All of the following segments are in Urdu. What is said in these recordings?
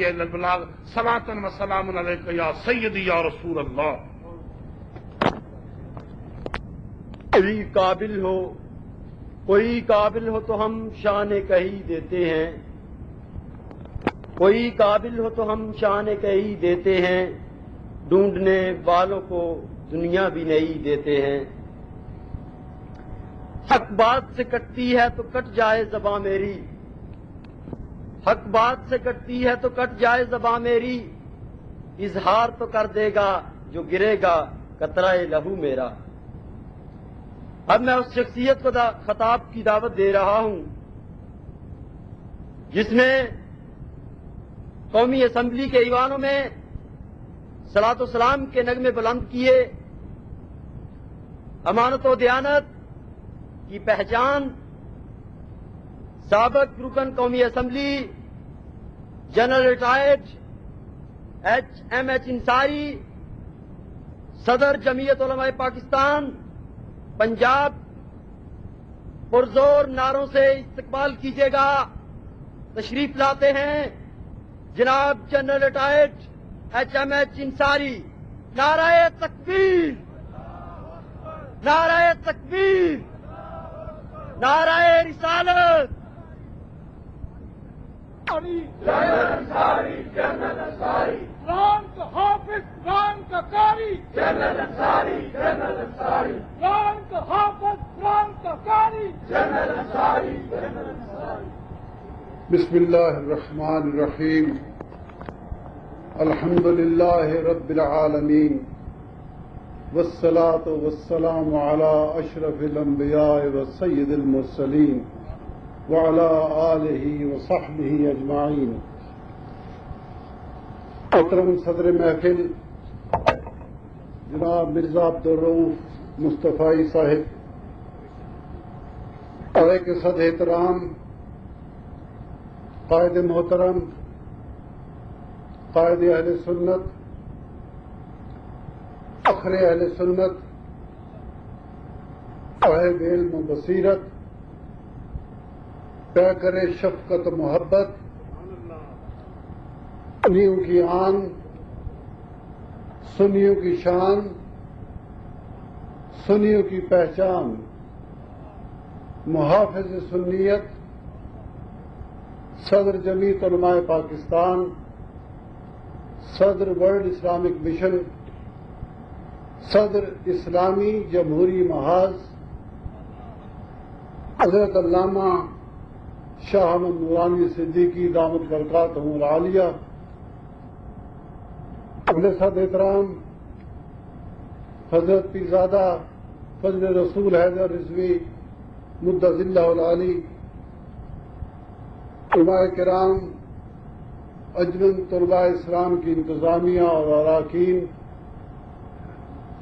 البلاغ صلاۃ و سلام علیک یا سیدی یا رسول اللہ. کوئی قابل ہو تو ہم شان کہی دیتے ہیں، کوئی قابل ہو تو ہم شان کہی دیتے ہیں، ڈھونڈنے والوں کو دنیا بھی نہیں دیتے ہیں. حق بات سے کٹتی ہے تو کٹ جائے زباں میری، حق بات سے کٹتی ہے تو کٹ جائے زباں میری، اظہار تو کر دے گا جو گرے گا قطرہ لہو میرا. اب میں اس شخصیت کو خطاب کی دعوت دے رہا ہوں جس نے قومی اسمبلی کے ایوانوں میں صلاۃ و سلام کے نغمے بلند کیے، امانت و دیانت کی پہچان سابق رکن قومی assembly general retired H Ansari, صدر جمعیت علماء پاکستان پنجاب، پرزور نعروں سے استقبال کیجیے گا. تشریف لاتے ہیں جناب جنرل ریٹائرڈ ایچ انصاری. نعرہ تکبیر، نعرہ تکبیر، نعرہ رسالت. جنرل انصاری، جنرل انصاری، قرآن کا حافظ، قرآن کا قاری. جنرل انصاری، جنرل انصاری، قرآن کا حافظ، قرآن کا قاری. General Ansari, general Ansari. بسم اللہ الرحمن الرحیم. الحمد للہ رب العالمین، والصلاة والسلام علی اشرف الانبیاء وسید المرسلین وعلی آلہ وصحبہ اجمعین. محترم صدر محفل جناب مرزا عبدالرؤوف مصطفی صاحب، اور کے صد احترام قائد محترم، قائد اہل سنت، فخر اہل سنت، صاحب علم و بصیرت، پیکر شفقت و محبت، سنیوں کی آن، سنیوں کی شان، سنیوں کی پہچان، محافظ سنیت، صدر جمعیت علماء پاکستان، صدر ورلڈ اسلامک مشن، صدر اسلامی جمہوری محاذ حضرت علامہ شاہ احمد نورانی صدیقی دامت برکاتہم العالیہ، اہل صد احترام حضرت پیرزادہ فضل رسول حیدر رضوی مدظ اللہ العالی، علماء کرام، انجمن طلباء اسلام کی انتظامیہ اور اراکین،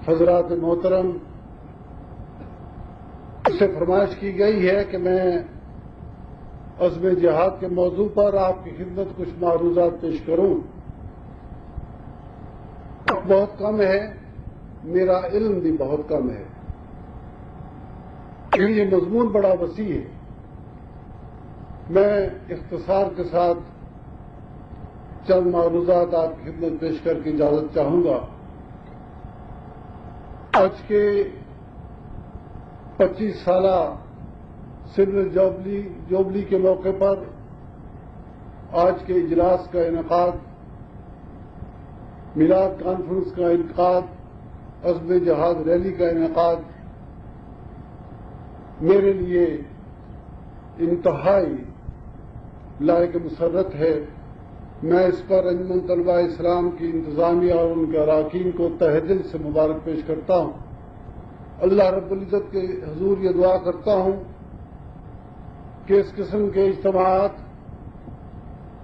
حضرات محترم، اس سے فرمائش کی گئی ہے کہ میں عزم جہاد کے موضوع پر آپ کی خدمت کچھ معروضات پیش کروں. بہت کم ہے، میرا علم بھی بہت کم ہے، لیکن یہ مضمون بڑا وسیع ہے. میں اختصار کے ساتھ چند معروضات آپ کی خدمت پیش کر کے اجازت چاہوں گا. آج کے 25 سالہ سلور جوبلی کے موقع پر آج کے اجلاس کا انعقاد، میلاد کانفرنس کا انعقاد، عزم جہاد ریلی کا انعقاد میرے لیے انتہائی لائق مسرت ہے. میں اس پر انجمن طلباء اسلام کی انتظامیہ اور ان کے اراکین کو تہ دل سے مبارک پیش کرتا ہوں. اللہ رب العزت کے حضور یہ دعا کرتا ہوں کہ اس قسم کے اجتماعات،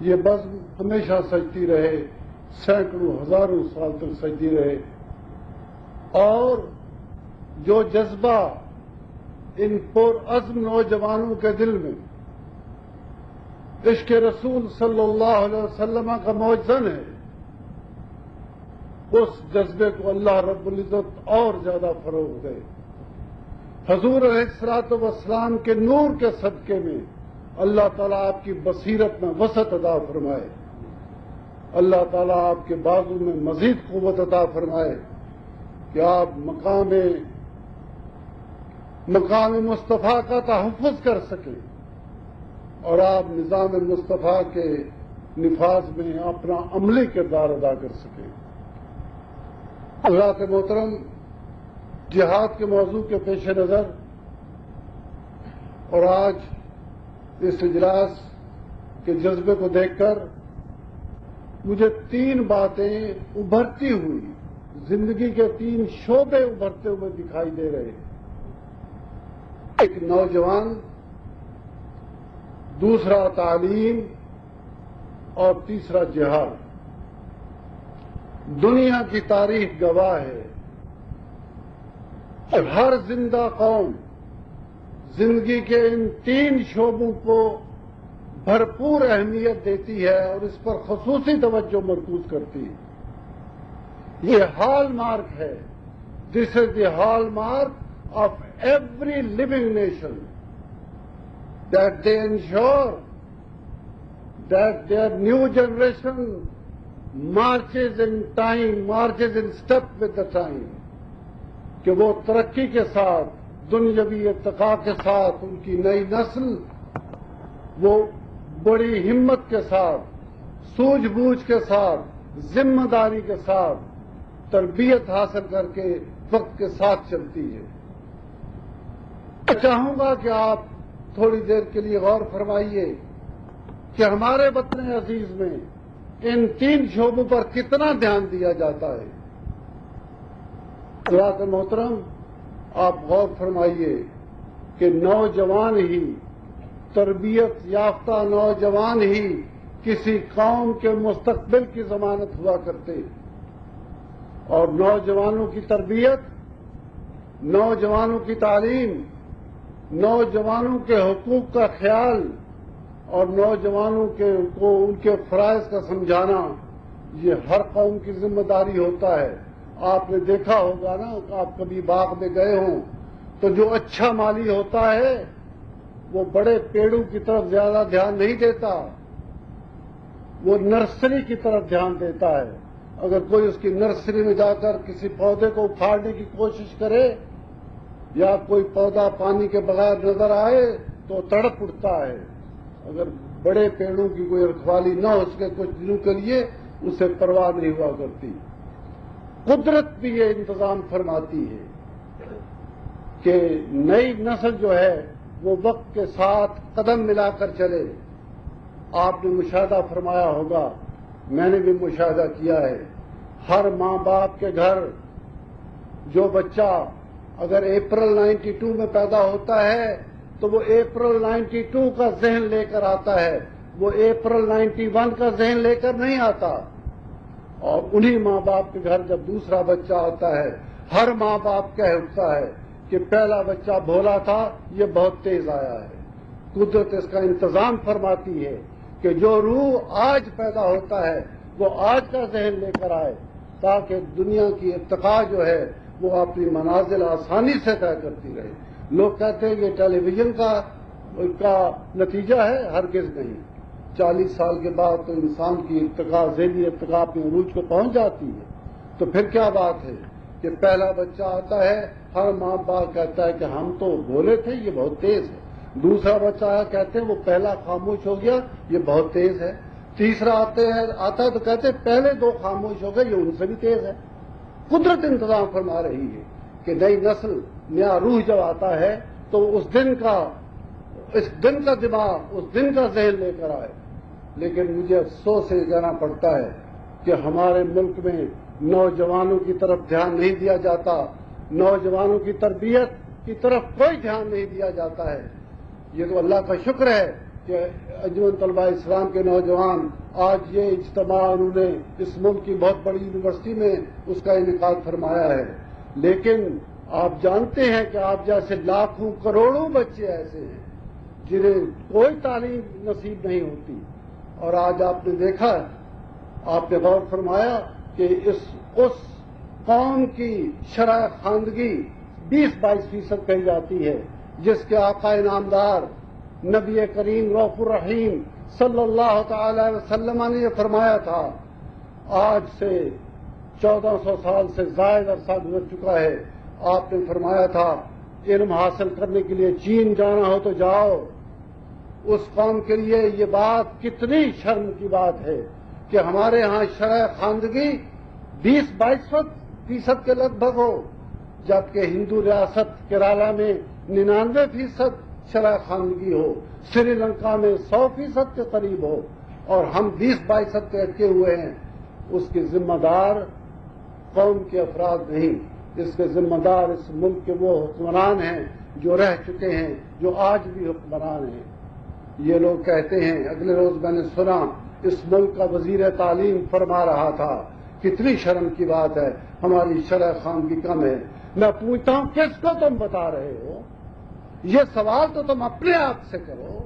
یہ بزم ہمیشہ سجتی رہے، سینکڑوں ہزاروں سال تک سجتی رہے، اور جو جذبہ ان پرعزم نوجوانوں کے دل میں عشق رسول صلی اللہ علیہ وسلم کا موجزن ہے، اس جذبے کو اللہ رب العزت اور زیادہ فروغ دے. حضور علیہ الصلوۃ والسلام کے نور کے صدقے میں اللہ تعالیٰ آپ کی بصیرت میں وسعت عطا فرمائے. اللہ تعالیٰ آپ کے بازو میں مزید قوت عطا فرمائے کہ آپ مقام مصطفیٰ کا تحفظ کر سکیں اور آپ نظام مصطفیٰ کے نفاذ میں اپنا عملی کردار ادا کر سکیں۔ حضرات محترم، جہاد کے موضوع کے پیش نظر اور آج اس اجلاس کے جذبے کو دیکھ کر مجھے 3 باتیں ابھرتی ہوئی، زندگی کے 3 شعبے ابھرتے ہوئے دکھائی دے رہے ہیں۔ ایک نوجوان، دوسرا تعلیم اور تیسرا جہاد۔ دنیا کی تاریخ گواہ ہے کہ ہر زندہ قوم زندگی کے ان 3 شعبوں کو بھرپور اہمیت دیتی ہے اور اس پر خصوصی توجہ مرکوز کرتی ہے۔ یہ ہال مارک ہے، this is the hallmark of every living nation, that they ensure that their new generation marches in time, marches in step with the time, کہ وہ ترقی کے ساتھ، دنیاوی ارتقاء کے ساتھ، ان کی نئی نسل وہ بڑی ہمت کے ساتھ، سوجھ بوجھ کے ساتھ، ذمہ داری کے ساتھ تربیت حاصل کر کے وقت کے ساتھ چلتی ہے۔ میں چاہوں گا کہ آپ تھوڑی دیر کے لیے غور فرمائیے کہ ہمارے وطن عزیز میں ان 3 شعبوں پر کتنا دھیان دیا جاتا ہے۔ حضرات محترم، آپ غور فرمائیے کہ نوجوان ہی، تربیت یافتہ نوجوان ہی کسی قوم کے مستقبل کی ضمانت ہوا کرتے، اور نوجوانوں کی تربیت، نوجوانوں کی تعلیم، نوجوانوں کے حقوق کا خیال اور نوجوانوں کو ان کے فرائض کا سمجھانا، یہ ہر قوم کی ذمہ داری ہوتا ہے۔ آپ نے دیکھا ہوگا نا، آپ کبھی باغ میں گئے ہوں تو جو اچھا مالی ہوتا ہے وہ بڑے پیڑوں کی طرف زیادہ دھیان نہیں دیتا، وہ نرسری کی طرف دھیان دیتا ہے۔ اگر کوئی اس کی نرسری میں جا کر کسی پودے کو اکھاڑنے کی کوشش کرے یا کوئی پودا پانی کے بغیر نظر آئے تو تڑپ اٹھتا ہے۔ اگر بڑے پیڑوں کی کوئی رکھوالی نہ ہو سکے کچھ دنوں کے لیے، اسے پرواہ نہیں ہوا کرتی۔ قدرت بھی یہ انتظام فرماتی ہے کہ نئی نسل جو ہے وہ وقت کے ساتھ قدم ملا کر چلے۔ آپ نے مشاہدہ فرمایا ہوگا، میں نے بھی مشاہدہ کیا ہے، ہر ماں باپ کے گھر جو بچہ اگر اپریل 92 میں پیدا ہوتا ہے تو وہ اپریل 92 کا ذہن لے کر آتا ہے، وہ اپریل 91 کا ذہن لے کر نہیں آتا۔ اور انہی ماں باپ کے گھر جب دوسرا بچہ آتا ہے، ہر ماں باپ کہہ اٹھتا ہے کہ پہلا بچہ بھولا تھا، یہ بہت تیز آیا ہے۔ قدرت اس کا انتظام فرماتی ہے کہ جو روح آج پیدا ہوتا ہے وہ آج کا ذہن لے کر آئے، تاکہ دنیا کی ارتقاء جو ہے وہ اپنی منازل آسانی سے طے کرتی رہے۔ لوگ کہتے ہیں کہ ٹیلی ویژن کا نتیجہ ہے، ہرگز نہیں۔ 40 سال کے بعد تو انسان کی ارتقاء، ذہنی ارتقاء اپنے عروج کو پہنچ جاتی ہے۔ تو پھر کیا بات ہے کہ پہلا بچہ آتا ہے، ہر ماں باپ کہتا ہے کہ ہم تو بولے تھے، یہ بہت تیز ہے۔ دوسرا بچہ آیا، کہتے ہیں وہ پہلا خاموش ہو گیا، یہ بہت تیز ہے۔ تیسرا آتا ہے تو کہتے ہیں پہلے 2 خاموش ہو گئے، یہ ان سے بھی تیز ہے۔ قدرت انتظام فرما رہی ہے کہ نئی نسل، نیا روح جب آتا ہے تو اس دن کا دماغ، اس دن کا ذہن لے کر آئے۔ لیکن مجھے افسوس سے کہنا پڑتا ہے کہ ہمارے ملک میں نوجوانوں کی طرف دھیان نہیں دیا جاتا، نوجوانوں کی تربیت کی طرف کوئی دھیان نہیں دیا جاتا ہے۔ یہ تو اللہ کا شکر ہے کہ انجمن طلبہ اسلام کے نوجوان آج یہ اجتماع انہوں نے اس ملک کی بہت بڑی یونیورسٹی میں اس کا انعقاد فرمایا ہے۔ لیکن آپ جانتے ہیں کہ آپ جیسے لاکھوں کروڑوں بچے ایسے ہیں جنہیں کوئی تعلیم نصیب نہیں ہوتی، اور آج آپ نے دیکھا، آپ نے غور فرمایا کہ اس قوم کی شرح خواندگی 20-22% کہی جاتی ہے، جس کے آقا انعامدار نبی کریم رؤوف الرحیم صلی اللہ تعالی وسلم نے یہ فرمایا تھا آج سے 1400 سال سے زائد عرصہ گزر چکا ہے. آپ نے فرمایا تھا علم حاصل کرنے کے لیے چین جانا ہو تو جاؤ. اس قوم کے لیے یہ بات کتنی شرم کی بات ہے کہ ہمارے ہاں شرح خواندگی 20-22% کے لگ بھگ ہو، جبکہ ہندو ریاست کیرالا میں 99% شرح خواندگی ہو، سری لنکا میں 100% کے قریب ہو، اور ہم 20-22% پہ اٹکے ہوئے ہیں. اس کے ذمہ دار قوم کے افراد نہیں، اس کے ذمہ دار اس ملک کے وہ حکمران ہیں جو رہ چکے ہیں، جو آج بھی حکمران ہیں. یہ لوگ کہتے ہیں، اگلے روز میں نے سنا اس ملک کا وزیر تعلیم فرما رہا تھا کتنی شرم کی بات ہے ہماری شرح خواندگی کم ہے. میں پوچھتا ہوں کس کو تم بتا رہے ہو؟ یہ سوال تو تم اپنے آپ سے کرو،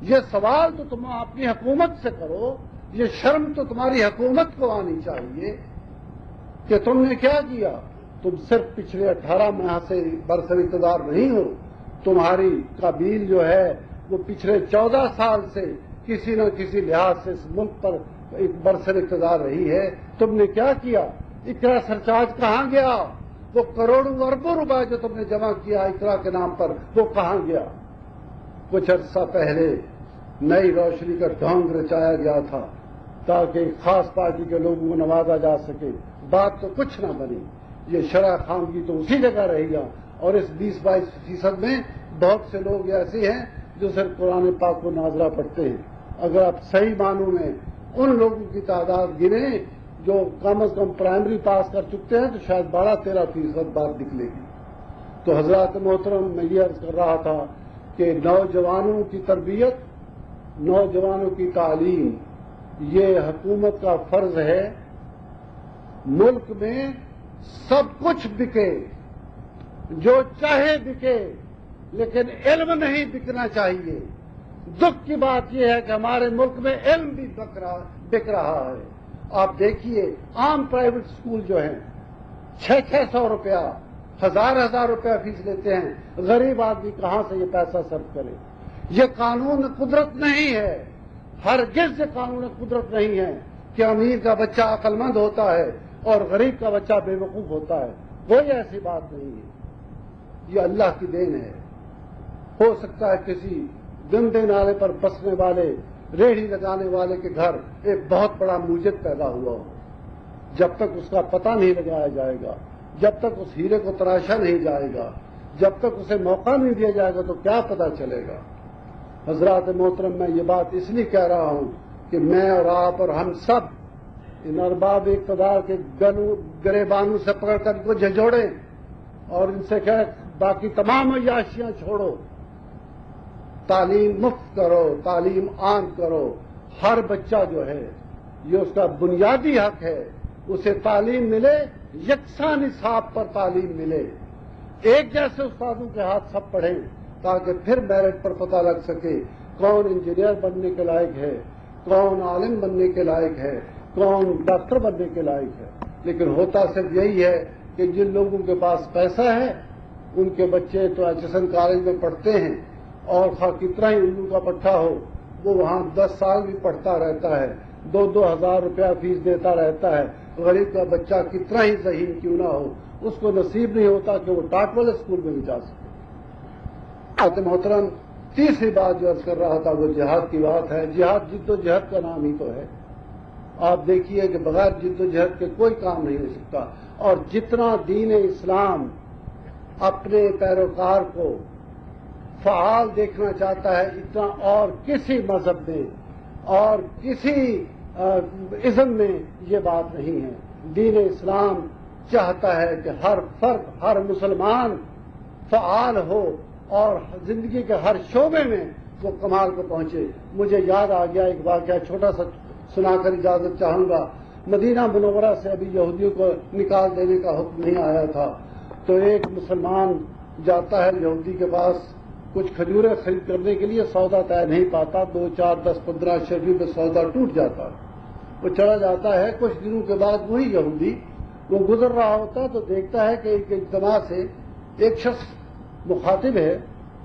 یہ سوال تو تم اپنی حکومت سے کرو. یہ شرم تو تمہاری حکومت کو آنی چاہیے کہ تم نے کیا کیا. تم صرف پچھلے 18 ماہ سے برسر اقتدار نہیں ہو، تمہاری قبیل جو ہے وہ پچھلے 14 سال سے کسی نہ کسی لحاظ سے اس ملک پر برسر اقتدار رہی ہے. تم نے کیا کیا؟ اقرا سرچارج کہاں گیا؟ وہ کروڑوں اربوں روپے جو تم نے جمع کیا اقرا کے نام پر، وہ کہاں گیا؟ کچھ عرصہ پہلے نئی روشنی کا ڈھونگ رچایا گیا تھا تاکہ ایک خاص پارٹی کے لوگوں کو نوازا جا سکے. بات تو کچھ نہ بنی. یہ شرح خواندگی تو اسی جگہ رہے گا، اور اس 20-22% میں بہت سے لوگ ایسے ہیں جو صرف قرآن پاک کو ناظرہ پڑھتے ہیں. اگر آپ صحیح معنوں میں ان لوگوں کی تعداد گنیں جو کم از کم پرائمری پاس کر چکتے ہیں تو شاید 12-13% بات نکلے گی. تو حضرات محترم، میں یہ عرض کر رہا تھا کہ نوجوانوں کی تربیت، نوجوانوں کی تعلیم، یہ حکومت کا فرض ہے. ملک میں سب کچھ بکے، جو چاہے بکے، لیکن علم نہیں بکنا چاہیے. دکھ کی بات یہ ہے کہ ہمارے ملک میں علم بھی بک رہا ہے. آپ دیکھیے عام پرائیویٹ اسکول جو ہیں 600 روپیہ، 1000 روپیہ فیس لیتے ہیں. غریب آدمی کہاں سے یہ پیسہ صرف کرے؟ یہ قانون قدرت نہیں ہے، ہرگز یہ قانون قدرت نہیں ہے کہ امیر کا بچہ عقل مند ہوتا ہے اور غریب کا بچہ بے وقوف ہوتا ہے. کوئی ایسی بات نہیں ہے. یہ اللہ کی دین ہے. ہو سکتا ہے کسی گندے نالے پر بسنے والے، ریڑھی لگانے والے کے گھر ایک بہت بڑا موجد پیدا ہوا ہو. جب تک اس کا پتہ نہیں لگایا جائے گا، جب تک اس ہیرے کو تراشا نہیں جائے گا، جب تک اسے موقع نہیں دیا جائے گا تو کیا پتہ چلے گا. حضرات محترم، میں یہ بات اس لیے کہہ رہا ہوں کہ میں اور آپ اور ہم سب ان ارباب اقتدار کے گریبانوں سے پکڑ کر ان کو جھنجھوڑیں اور ان سے کہ باقی تمام عیاشیاں چھوڑو، تعلیم مفت کرو، تعلیم عام کرو. ہر بچہ جو ہے یہ اس کا بنیادی حق ہے، اسے تعلیم ملے، یکساں نصاب پر تعلیم ملے. ایک جیسے استادوں کے ہاتھ سب پڑھیں تاکہ پھر میرٹ پر پتہ لگ سکے کون انجینئر بننے کے لائق ہے، کون عالم بننے کے لائق ہے، کون ڈاکٹر بننے کے لائق ہے. لیکن ہوتا صرف یہی ہے کہ جن لوگوں کے پاس پیسہ ہے ان کے بچے تو ایچ ایس این کالج میں پڑھتے ہیں، اور کتنا ہی الو کا پٹھا ہو وہ وہاں 10 سال بھی پڑھتا رہتا ہے، 2-2 ہزار روپیہ فیس دیتا رہتا ہے. غریب کا بچہ کتنا ہی ذہین کیوں نہ ہو اس کو نصیب نہیں ہوتا کہ وہ ٹاٹ والے اسکول میں بھی جا سکے. محترم، تیسری بات جو عرض کر رہا تھا وہ جہاد کی بات ہے. جہاد جد و جہد کا نام ہی تو ہے. آپ دیکھیے کہ بغیر جد و جہد کے کوئی کام نہیں ہو سکتا، اور جتنا دین اسلام اپنے پیروکار کو فعال دیکھنا چاہتا ہے اتنا اور کسی مذہب میں اور کسی ازم میں یہ بات نہیں ہے. دین اسلام چاہتا ہے کہ ہر فرد، ہر مسلمان فعال ہو اور زندگی کے ہر شعبے میں وہ کمال کو پہنچے. مجھے یاد آ گیا ایک واقعہ، چھوٹا سا سنا کر اجازت چاہوں گا. مدینہ منورہ سے ابھی یہودیوں کو نکال دینے کا حکم نہیں آیا تھا، تو ایک مسلمان جاتا ہے یہودی کے پاس کچھ کھجوریں خرید کرنے کے لیے، سودا طے نہیں پاتا، 2, 4, 10, 15 شہریوں پہ سودا ٹوٹ جاتا. وہ چلا جاتا ہے. کچھ دنوں کے بعد وہی یہودی وہ گزر رہا ہوتا ہے تو دیکھتا ہے کہ ایک اجتماع سے ایک شخص مخاطب ہے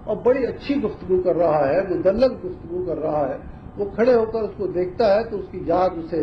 اور بڑی اچھی گفتگو کر رہا ہے، مدلل گفتگو کر رہا ہے. وہ کھڑے ہو کر اس کو دیکھتا ہے تو اس کی یاد اسے